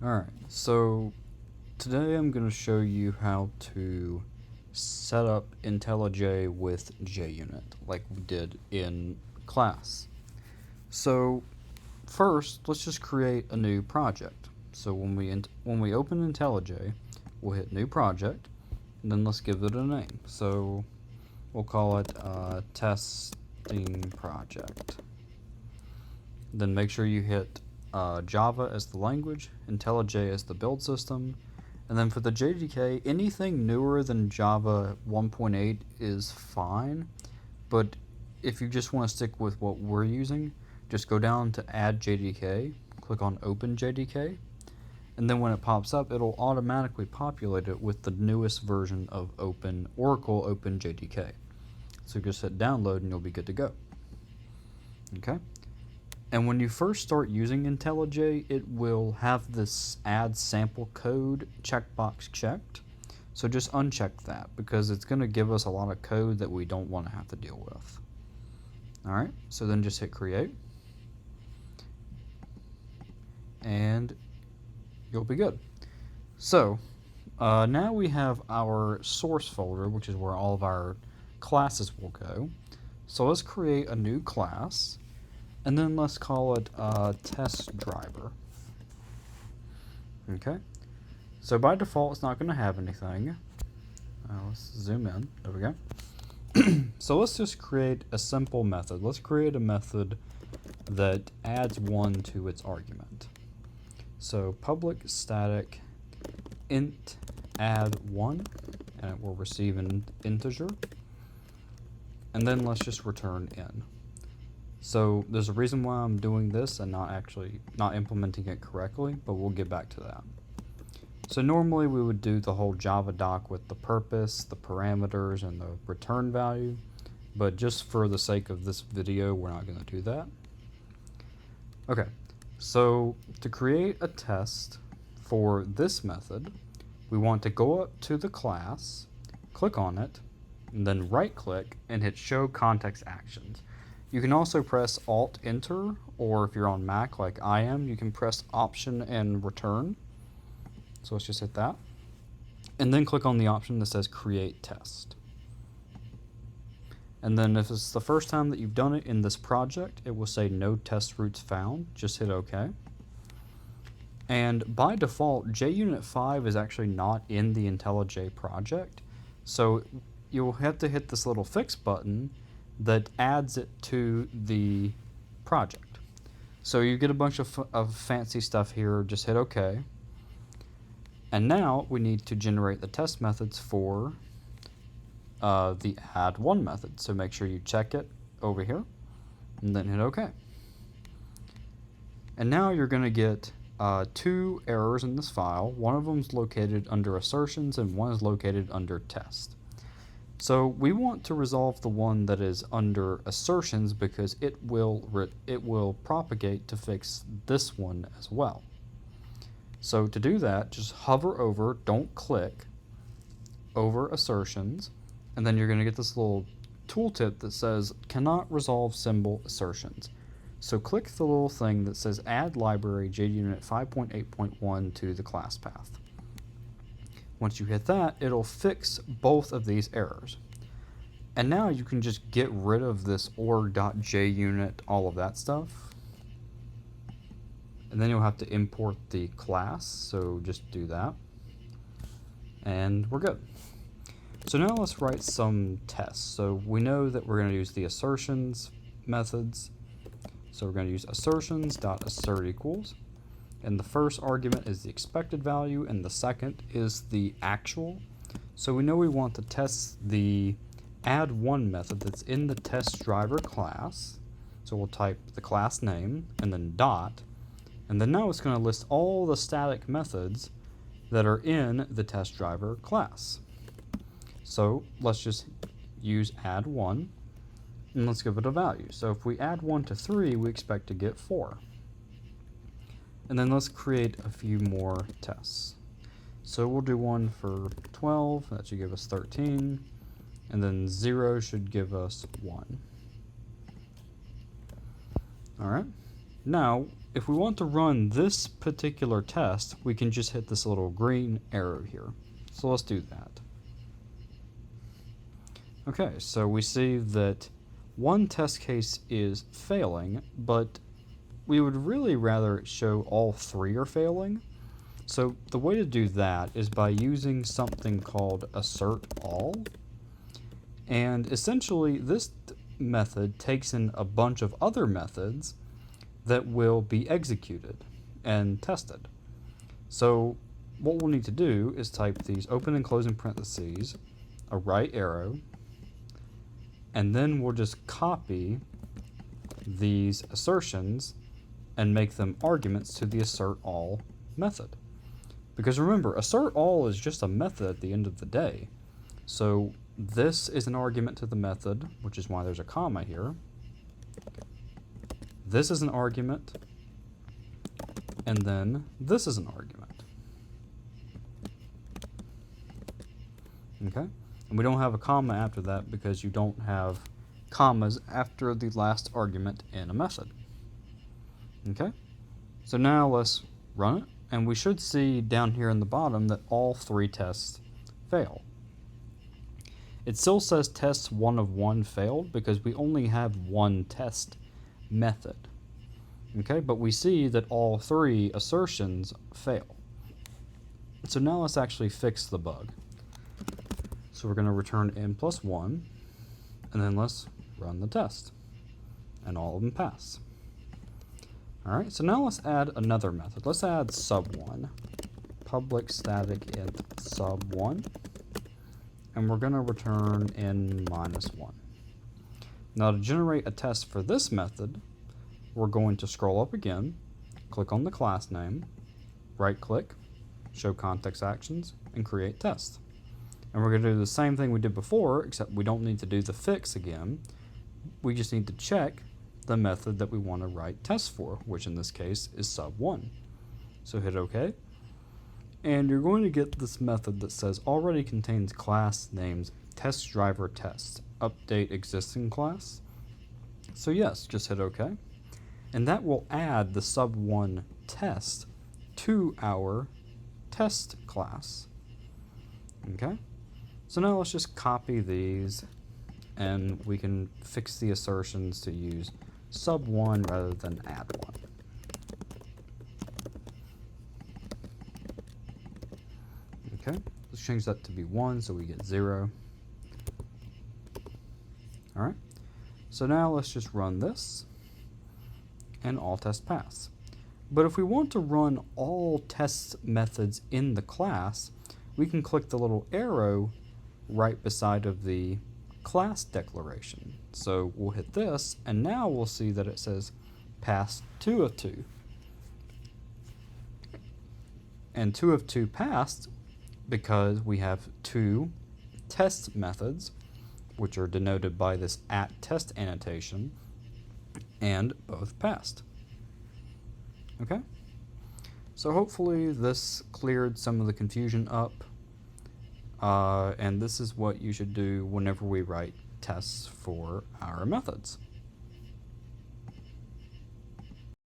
Alright, so today I'm going to show you how to set up IntelliJ with JUnit like we did in class. So first, let's just create a new project. So when we open IntelliJ, we'll hit New Project, and then let's give it a name. So we'll call it Testing Project. Then make sure you hit Java as the language, IntelliJ as the build system, and then for the JDK, anything newer than Java 1.8 is fine, but if you just want to stick with what we're using, just go down to Add JDK, click on Open JDK, and then when it pops up, it'll automatically populate it with the newest version of Oracle Open JDK. So just hit Download and you'll be good to go. Okay? And when you first start using IntelliJ, it will have this Add Sample Code checkbox checked. So just uncheck that because it's going to give us a lot of code that we don't want to have to deal with. Alright, so then just hit Create. And you'll be good. So now we have our source folder, which is where all of our classes will go. So let's create a new class. And then let's call it test driver. Okay. So by default, it's not going to have anything. Let's zoom in. There we go. So let's just create a simple method. Let's create a method that adds 1 to its argument. So public static int add 1, and it will receive an integer. And then let's just return in. So there's a reason why I'm doing this and not implementing it correctly, but we'll get back to that. So normally we would do the whole Java doc with the purpose, the parameters, and the return value, but just for the sake of this video, we're not going to do that. Okay, so to create a test for this method, we want to go up to the class, click on it, and then right-click and hit Show Context Actions. You can also press Alt-Enter, or if you're on Mac like I am, you can press Option and Return. So let's just hit that. And then click on the option that says Create Test. And then if it's the first time that you've done it in this project, it will say No Test Routes Found. Just hit OK. And by default, JUnit 5 is actually not in the IntelliJ project. So you'll have to hit this little Fix button that adds it to the project. So you get a bunch of fancy stuff here, just hit OK. And now we need to generate the test methods for the add1 method. So make sure you check it over here and then hit OK. And now you're going to get 2 errors in this file. One of them is located under assertions and one is located under test. So we want to resolve the one that is under assertions because it will propagate to fix this one as well. So to do that, just hover over, don't click, over assertions, and then you're going to get this little tooltip that says cannot resolve symbol assertions. So click the little thing that says add library JUnit 5.8.1 to the class path. Once you hit that, it'll fix both of these errors. And now you can just get rid of this org.junit, all of that stuff. And then you'll have to import the class, so just do that. And we're good. So now let's write some tests. So we know that we're going to use the assertions methods. So we're going to use assertions.assert equals. And the first argument is the expected value, and the second is the actual. So we know we want to test the add1 method that's in the test driver class. So we'll type the class name and then dot. And then now it's going to list all the static methods that are in the test driver class. So let's just use add1, and let's give it a value. So if we add 1 to 3, we expect to get 4. And then let's create a few more tests. So we'll do one for 12, that should give us 13, and then 0 should give us 1. Alright, now if we want to run this particular test, we can just hit this little green arrow here. So let's do that. Okay, so we see that one test case is failing, but we would really rather show all three are failing. So the way to do that is by using something called assert all. And essentially this method takes in a bunch of other methods that will be executed and tested. So what we'll need to do is type these open and closing parentheses, a right arrow, and then we'll just copy these assertions and make them arguments to the assert all method. Because remember, assert all is just a method at the end of the day. So this is an argument to the method, which is why there's a comma here. This is an argument, and then this is an argument. Okay? And we don't have a comma after that because you don't have commas after the last argument in a method. Okay? So now let's run it, and we should see down here in the bottom that all three tests fail. It still says tests 1 of 1 failed because we only have one test method. Okay, but we see that all three assertions fail. So now let's actually fix the bug. So we're going to return n+1, and then let's run the test. And all of them pass. Alright, so now let's add another method. Let's add sub1, public static int sub1, and we're going to return n-1. Now to generate a test for this method, we're going to scroll up again, click on the class name, right click, show context actions, and create test. And we're going to do the same thing we did before, except we don't need to do the fix again. We just need to check the method that we want to write tests for, which in this case is sub1. So hit OK. And you're going to get this method that says already contains class names test driver test, update existing class. So yes, just hit OK. And that will add the sub1 test to our test class. Okay? So now let's just copy these, and we can fix the assertions to use sub1 rather than add1. Okay, let's change that to be 1 so we get 0. Alright, so now let's just run this, and all tests pass. But if we want to run all test methods in the class, we can click the little arrow right beside of the class declaration. So we'll hit this, and now we'll see that it says pass 2 of 2. And 2 of 2 passed because we have 2 test methods, which are denoted by this @test annotation, and both passed. Okay? So hopefully this cleared some of the confusion up, and this is what you should do whenever we write tests for our methods.